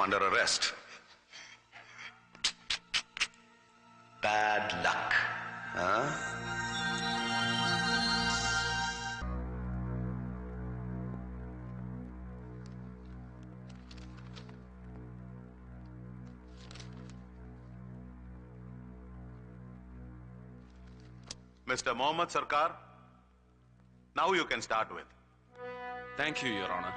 under arrest. Bad luck. Huh? Mr. Mohammad Sarkar, now you can start with. Thank you, Your Honor.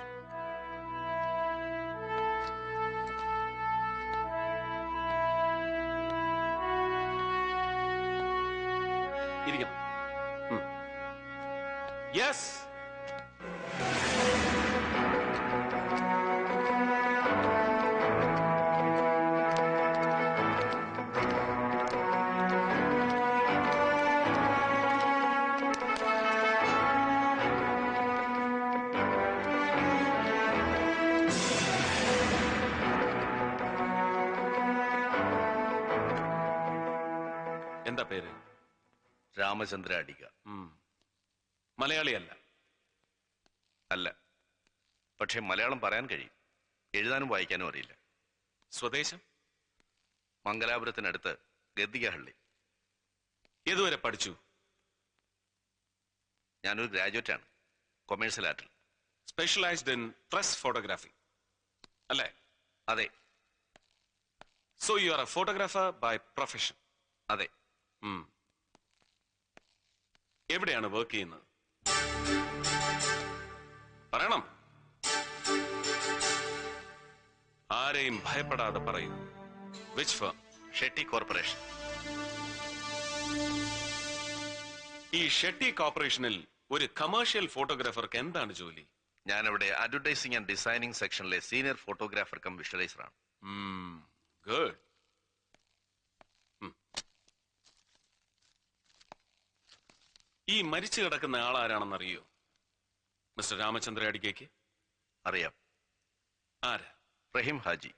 Yes. എന്താ പേര്? രാമചന്ദ്ര അടിക. മലയാളിയല്ല? അല്ല, പക്ഷെ മലയാളം പറയാൻ കഴിയും. എഴുതാനും വായിക്കാനും അറിയില്ല. സ്വദേശം? മംഗലാപുരത്തിനടുത്ത് ഗദ്ദികഹള്ളി. ഏതുവരെ പഠിച്ചു? ഞാനൊരു ഗ്രാജുവേറ്റ് ആണ്, കൊമേഴ്സ്യൽ ആർട്ടിൽ. സ്പെഷ്യലൈസ്ഡ് ഇൻ പ്രസ് ഫോട്ടോഗ്രാഫി അല്ലേ? അതെ. So you are a photographer by profession? അതെ. എവിടെയാണ് വർക്ക് ചെയ്യുന്നത്? പറയണം. ആരെയും ഭയപ്പെടാതെ പറയൂ. Which firm? ഷെട്ടി കോർപ്പറേഷൻ. ഈ ഷെട്ടി കോർപ്പറേഷനിൽ ഒരു കമേഴ്ഷ്യൽ ഫോട്ടോഗ്രാഫർക്ക് എന്താണ് ജോലി? ഞാനിവിടെ അഡ്വർടൈസിംഗ് ആൻഡ് ഡിസൈനിങ് സെക്ഷനിലെ സീനിയർ ഫോട്ടോഗ്രാഫർ കം വിഷ്വലൈസർ ആണ്. ഗുഡ്. ഈ മരിച്ചു കിടക്കുന്ന ആളാരാണെന്ന് അറിയോ മിസ്റ്റർ രാമചന്ദ്ര അടികയ്ക്ക്? അറിയാം. ആര്? റഹീം ഹാജി.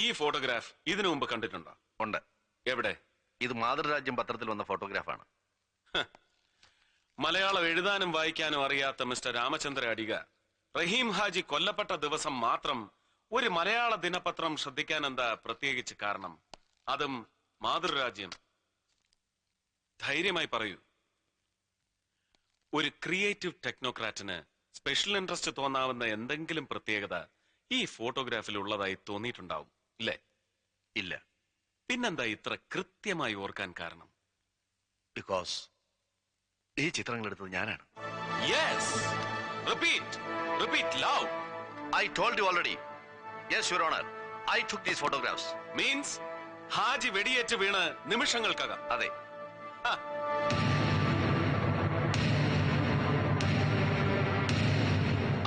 ഈ ഫോട്ടോഗ്രാഫ് ഇതിനു മുമ്പ് കണ്ടിട്ടുണ്ടോ? ഉണ്ട്. എവിടെ? ഇത് മാതൃരാജ്യം പത്രത്തിൽ വന്ന ഫോട്ടോഗ്രാഫാണ്. മലയാളം എഴുതാനും വായിക്കാനും അറിയാത്ത മിസ്റ്റർ രാമചന്ദ്ര അടിക റഹീം ഹാജി കൊല്ലപ്പെട്ട ദിവസം മാത്രം ഒരു മലയാള ദിനപത്രം ശ്രദ്ധിക്കാൻ എന്താ പ്രത്യേകിച്ച് കാരണം? അതും മാതൃരാജ്യം. ധൈര്യമായി പറയൂ. ഒരു ക്രിയേറ്റീവ് ടെക്നോക്രാറ്റിന് സ്പെഷ്യൽ ഇൻട്രസ്റ്റ് തോന്നാവുന്ന എന്തെങ്കിലും പ്രത്യേകത ഈ ഫോട്ടോഗ്രാഫിൽ ഉള്ളതായി തോന്നിയിട്ടുണ്ടാവും, ഇല്ലേ? ഇല്ല. പിന്നെന്താ ഇത്ര കൃത്യമായി ഓർക്കാൻ കാരണം? ബിക്കോസ് ഈ ചിത്രങ്ങൾ എടുത്തത് ഞാനാണ്. Yes. Repeat. Repeat loud. I told you already. Yes, Your Honor. I took these photographs. Means Haji വെടിയേറ്റ് വീണ് നിമിഷങ്ങൾക്കകം? അതെ.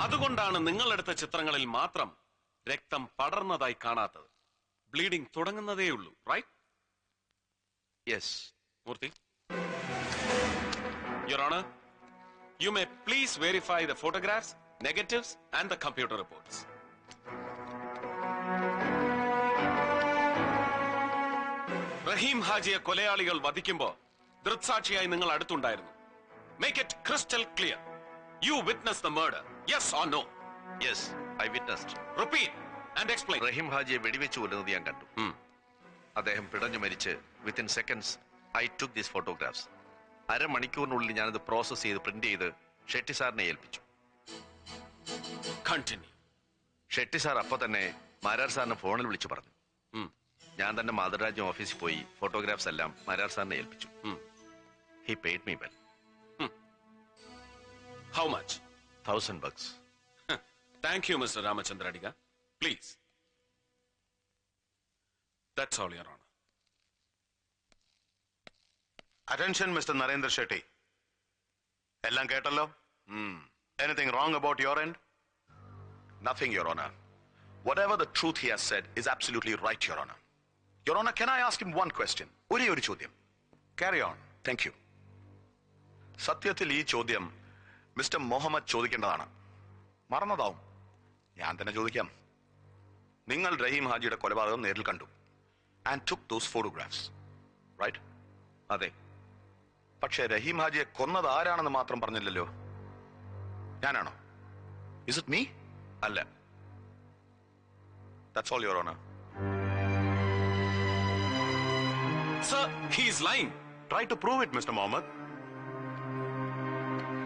അതുകൊണ്ടാണ് നിങ്ങളെടുത്ത ചിത്രങ്ങളിൽ മാത്രം രക്തം പടർന്നതായി കാണാത്തത്. ബ്ലീഡിംഗ് തുടങ്ങുന്നതേ ഉള്ളൂ, right? Yes. Murthy, your honour, you may please verify the photographs, negatives and the computer reports. Rahim ഹാജിയെ കൊലയാളികൾ വധിക്കുമ്പോ ദൃക്സാക്ഷിയായി നിങ്ങൾ അടുത്തുണ്ടായിരുന്നു. Make it crystal clear. You witnessed the murder, yes or no? Yes, I witnessed. Repeat and explain. റഹീം ഹാജിയെ വെടിവെച്ച് കൊല്ലുന്നത് ഞാൻ കണ്ടു. അദ്ദേഹം പിടഞ്ഞു മരിച്ച് within seconds I took these photographs. അരമണിക്കൂറിനുള്ളിൽ ഞാനത് പ്രോസസ് ചെയ്ത് പ്രിന്റ് ചെയ്ത് ഷെട്ടി സാറിനെ ഏൽപ്പിച്ചു. Continue. ഷെട്ടി സാർ അപ്പൊ തന്നെ മാരാർ സാറിനെ ഫോണിൽ വിളിച്ചു പറഞ്ഞു. ഞാൻ തന്നെ മാതൃരാജ്യം ഓഫീസിൽ പോയി ഫോട്ടോഗ്രാഫ്സ് എല്ലാം മാരാർ സാറിനെ ഏൽപ്പിച്ചു. He paid me well. How much? $1,000. Thank you, Mr. Ramachandra Adiga. Please. That's all, Your Honor. Attention, Mr. Narendra Shetty. Ellam kettallo? Anything wrong about your end? Nothing, Your Honor. Whatever the truth he has said is absolutely right, Your Honor. Your Honor, can I ask him one question? ഒരു ചോദ്യം. Carry on. Thank you. സത്യത്തിൽ ഈ ചോദ്യം mister Muhammad ചോദിക്കേണ്ടതാണ്. മറന്നതാവും. ഞാൻ തന്നെ ചോദിക്കാം. നിങ്ങൾ റഹീം ഹാജിയുടെ കൊലപാതകം നേരിൽ കണ്ടു. And took those photographs, right? അതെ. പക്ഷേ റഹീം ഹാജിയെ കൊന്നത് ആരാണെന്ന് മാത്രം പറഞ്ഞില്ലല്ലോ. ഞാനാണോ? Is it me? അല്ല. That's all, Your Honor. Sir, he is lying. Try to prove it, Mr. Mohammed.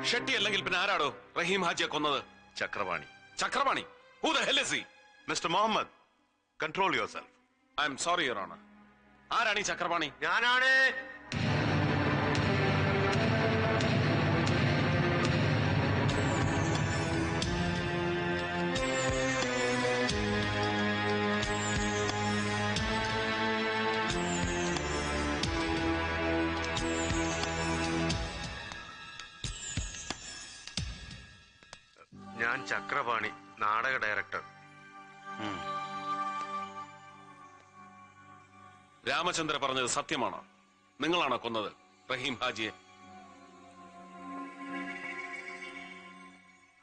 Shetty അല്ലെങ്കിൽ പിന്നെ ആരാടോ റഹീം ഹാജിയെ കൊന്നത്? Chakravani. Chakravani? Who the hell is he? Mr. Mohammed, control yourself. I am sorry, Your Honor. ആരാണ് ഈ ചക്രവാണി? ഞാനാണ്. ഞാൻ ചക്രപാണി, നാടക ഡയറക്ടർ. രാമചന്ദ്ര പറഞ്ഞത് സത്യമാണോ? നിങ്ങളാണോ കൊന്നത് റഹീം ഹാജിയെ?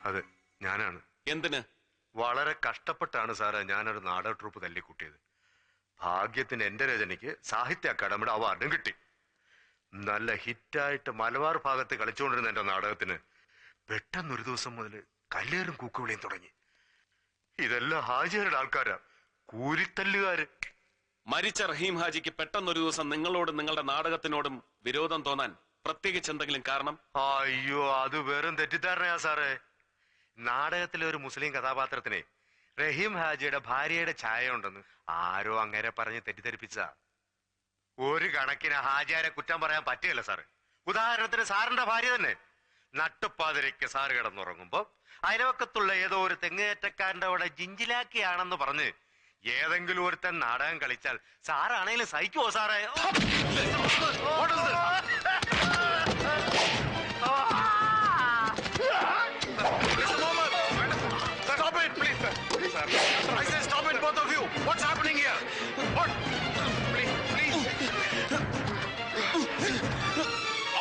അതെ, ഞാനാണ്. എന്തിന്? വളരെ കഷ്ടപ്പെട്ടാണ് സാറേ ഞാനൊരു നാടക ട്രൂപ്പ് തല്ലിക്കൂട്ടിയത്. ഭാഗ്യത്തിന് എന്റെ രചനയ്ക്ക് സാഹിത്യ അക്കാദമിയുടെ അവാർഡും കിട്ടി. നല്ല ഹിറ്റായിട്ട് മലബാർ ഭാഗത്ത് കളിച്ചുകൊണ്ടിരുന്ന എന്റെ നാടകത്തിന് പെട്ടെന്നൊരു ദിവസം മുതൽ കല്ലേറും കൂക്കുവിളിയും തുടങ്ങി. ഇതെല്ലാം ഹാജിയുടെ ആൾക്കാരാ, കൂലിത്തല്ലുകാര്. മരിച്ച റഹീം ഹാജിക്ക് പെട്ടെന്നൊരു ദിവസം നിങ്ങളോടും നിങ്ങളുടെ നാടകത്തിനോടും വിരോധം തോന്നാൻ പ്രത്യേകിച്ച് എന്തെങ്കിലും കാരണം? അയ്യോ, അത് വെറും തെറ്റിദ്ധാരണയാ സാറേ. നാടകത്തിലെ ഒരു മുസ്ലിം കഥാപാത്രത്തിനെ റഹീം ഹാജിയുടെ ഭാര്യയുടെ ഛായ ഉണ്ടെന്ന് ആരോ അങ്ങനെ പറഞ്ഞ് തെറ്റിദ്ധരിപ്പിച്ച. ഒരു കണക്കിന് ഹാജിയാരെ കുറ്റം പറയാൻ പറ്റുകയല്ല സാറ്. ഉദാഹരണത്തിന് സാറിന്റെ ഭാര്യ തന്നെ നട്ടുപ്പാതിരയ്ക്ക് സാറ് കിടന്നുറങ്ങുമ്പോ അയൽവക്കത്തുള്ള ഏതോ ഒരു തെങ്ങേറ്റക്കാരന്റെ അവിടെ ജിഞ്ചിലാക്കിയാണെന്ന് പറഞ്ഞ് ഏതെങ്കിലും ഒരുത്തൻ നാടകം കളിച്ചാൽ സാറാണേലും സഹിക്കുവോ സാറേ? Stop it, please, sir. Sir, I say stop it, both of you. What's happening here? What? Please, please.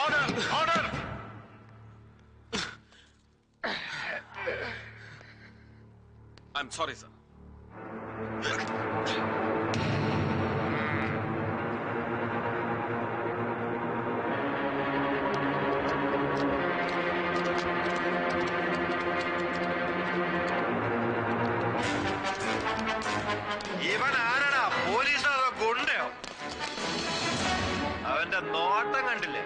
Order, order. I'm sorry, sir. ഇവൻ ആരാടാ? പോലീസോ അതോ ഗുണ്ടയോ? അവന്റെ നോട്ടം കണ്ടില്ലേ?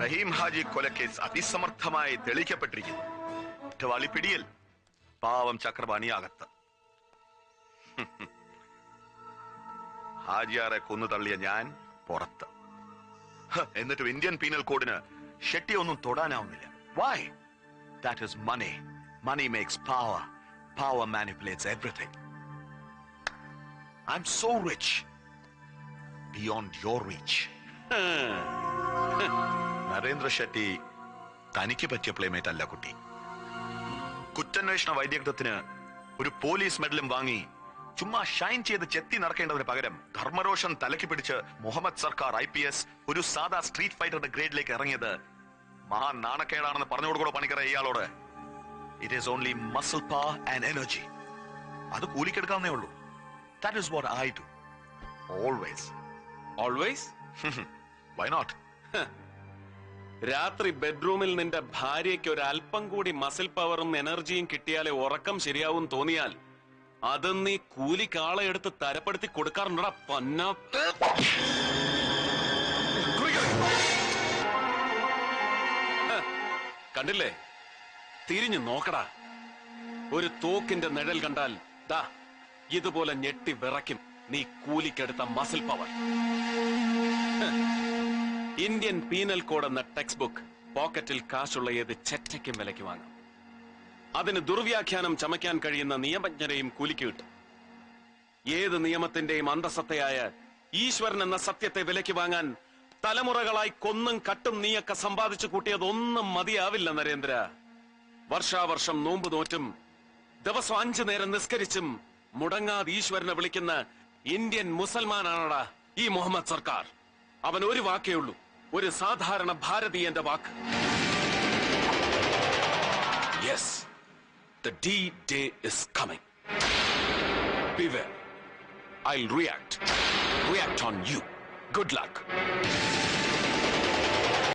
റഹീം ഹാജി കൊലക്കേസ് അതിസമർത്ഥമായി തെളിയിക്കപ്പെട്ടിരിക്കുന്നു. കുറ്റവാളി പിടിയിൽ, പാവം ചക്രപാണി അകത്ത്. ഹാജിയാറെ കൊന്നു തള്ളിയ ഞാൻ പുറത്ത്. എന്നിട്ടും ഇന്ത്യൻ പീനൽ കോഡിന് ഷെട്ടി ഒന്നും തൊടാനാവുന്നില്ല. Why? That is money. Money makes power. Power manipulates everything. I'm so rich. Beyond your reach. Narendra Shetty തനിക്ക് പറ്റിയ പ്ലേമേറ്റ് അല്ല കുട്ടി. കുറ്റാന്വേഷണ വൈദഗ്ധ്യത്തിന് ഒരു പോലീസ് മെഡലും വാങ്ങി ചുമ്മാ ഷൈൻ ചെയ്ത് ചെത്തി നടക്കേണ്ടതിന് പകരം ധർമ്മരോഷൻ തലയ്ക്ക് പിടിച്ച് മുഹമ്മദ് സർക്കാർ IPS ഒരു സാധാ സ്ട്രീറ്റ് ഫൈറ്ററുടെ ഗ്രേഡിലേക്ക് ഇറങ്ങിയത് മഹാ നാണക്കേടാണെന്ന് പറഞ്ഞു കൊടുക്കോ പണിക്കറ ഇയാളോട്. It is only muscle power and energy. അത് കൂലിക്കെടുക്കാവുന്നേ ഉള്ളൂ. That is what I do always. Always? Why not? രാത്രി ബെഡ്റൂമിൽ നിന്റെ ഭാര്യയ്ക്ക് ഒരു അല്പം കൂടി മസിൽ പവറും എനർജിയും കിട്ടിയാലേ ഉറക്കം ശരിയാവും തോന്നിയാൽ അത് നീ കൂലിക്കാളെ എടുത്ത് തരപ്പെടുത്തി കൊടുക്കാറുണ്ടടാ പന്നാത്ത്. കണ്ടില്ലേ? തിരിഞ്ഞു നോക്കടാ. ഒരു തോക്കിന്റെ നിഴൽ കണ്ടാൽ ദാ ഇതുപോലെ ഞെട്ടി വിറയ്ക്കും നീ കൂലിക്കെടുത്ത muscle power. Indian penal code എന്ന ടെക്സ്റ്റ് ബുക്ക് പോക്കറ്റിൽ കാശുള്ള ഏത് ചെറ്റയ്ക്കും വിലയ്ക്ക് വാങ്ങാം. അതിന് ദുർവ്യാഖ്യാനം ചമയ്ക്കാൻ കഴിയുന്ന നിയമജ്ഞരെയും കൂലിക്ക് കിട്ടും. ഏത് നിയമത്തിന്റെയും അന്തസത്തയായ ഈശ്വരൻ എന്ന സത്യത്തെ വിലയ്ക്ക് വാങ്ങാൻ തലമുറകളായി കൊന്നും കട്ടും നീയൊക്കെ സമ്പാദിച്ചു കൂട്ടിയതൊന്നും മതിയാവില്ല നരേന്ദ്ര. വർഷാവർഷം നോമ്പ് നോറ്റും ദിവസം 5 നേരം നിസ്കരിച്ചും മുടങ്ങാതെ ഈശ്വരനെ വിളിക്കുന്ന ഇന്ത്യൻ മുസൽമാനാണടാ ഈ മുഹമ്മദ് സർക്കാർ. അവൻ ഒരു വാക്കേ ഉള്ളൂ, ഒരു സാധാരണ ഭാരതീയന്റെ വാക്ക്. Yes, the D-Day is coming. Beware. I'll react on you. Good luck.